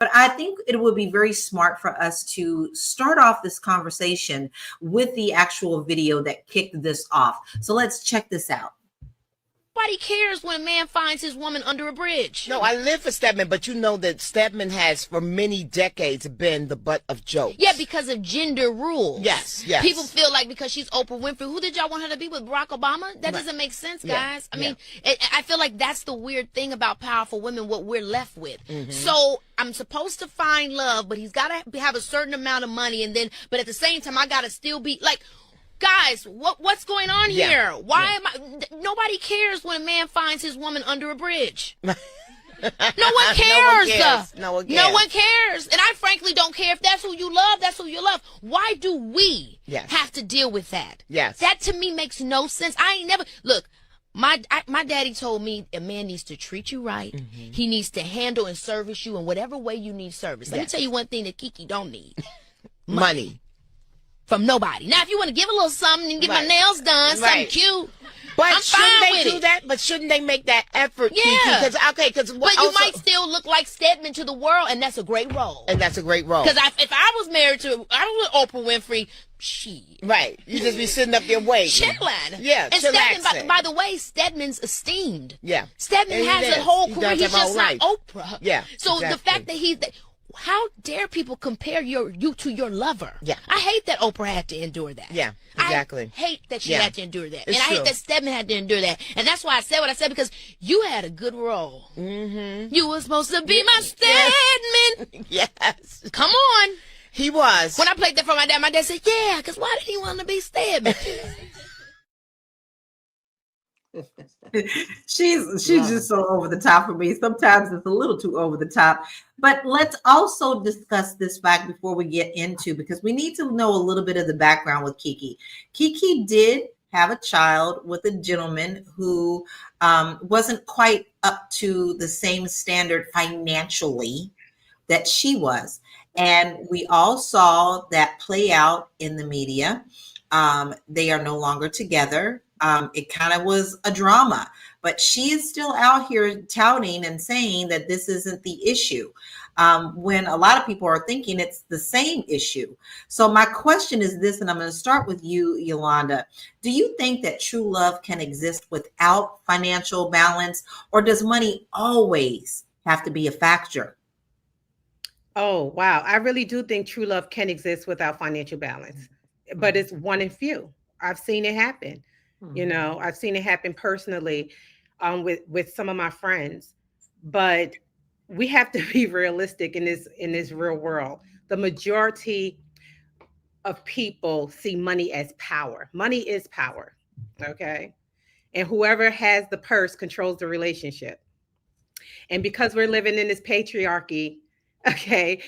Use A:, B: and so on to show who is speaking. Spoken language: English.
A: But I think it would be very smart for us to start off this conversation with the actual video that kicked this off. So let's check this out.
B: Nobody cares when a man finds his woman under a bridge.
C: No, I live for Stedman, but you know that Stedman has for many decades been the butt of jokes.
B: Yeah, because of gender rules.
C: Yes.
B: People feel like because she's Oprah Winfrey, who did y'all want her to be with, Barack Obama? That doesn't make sense, guys. I mean, I feel like that's the weird thing about powerful women, what we're left with. So I'm supposed to find love, but he's got to have a certain amount of money, but at the same time, I got to still be like, guys, what's going on here? Why am I? Nobody cares when a man finds his woman under a bridge. No one cares.
C: No one
B: cares. And I frankly don't care if that's who you love. That's who you love. Why do we have to deal with that?
C: Yes.
B: That to me makes no sense. I ain't never look. My daddy told me a man needs to treat you right. He needs to handle and service you in whatever way you need service. Let me tell you one thing that Keke don't need:
C: money.
B: From nobody. Now, if you want to give a little something and get my nails done, something cute,
C: but
B: I'm
C: shouldn't
B: fine
C: they
B: with
C: do
B: it.
C: that? But shouldn't they make that effort?
B: Yeah.
C: But
B: you might still look like Stedman to the world, and that's a great role.
C: Because
B: if I was married to, I was with Oprah Winfrey,
C: you just be sitting up there waiting.
B: Chilling.
C: Yeah,
B: and Stedman, by the way, Stedman's esteemed.
C: Yeah.
B: Stedman has a whole career. He's just not Oprah.
C: Yeah.
B: So the fact that how dare people compare you to your lover?
C: Yeah.
B: I hate that Oprah had to endure that.
C: Yeah, exactly.
B: I hate that she had to endure that.
C: It's
B: I
C: true.
B: hate that Stedman had to endure that. And that's why I said what I said, because you had a good role. You were supposed to be my Stedman.
C: Yes.
B: Come on.
C: He was.
B: When I played that for my dad said, yeah, because why did he want to be Stedman?
A: She's just so over the top for me. Sometimes it's a little too over the top. But let's also discuss this fact before we get into, because we need to know a little bit of the background with Keke. Keke did have a child with a gentleman who wasn't quite up to the same standard financially that she was. And we all saw that play out in the media. They are no longer together. It kind of was a drama, but she is still out here touting and saying that this isn't the issue, when a lot of people are thinking it's the same issue. So my question is this, and I'm going to start with you, Yolanda. Do you think that true love can exist without financial balance, or does money always have to be a factor?
D: Oh, wow. I really do think true love can exist without financial balance, but it's one and few. I've seen it happen. You know, I've seen it happen personally with some of my friends, but we have to be realistic in this real world. The majority of people see money as power. Money is power. Okay. And whoever has the purse controls the relationship. And because we're living in this patriarchy, okay,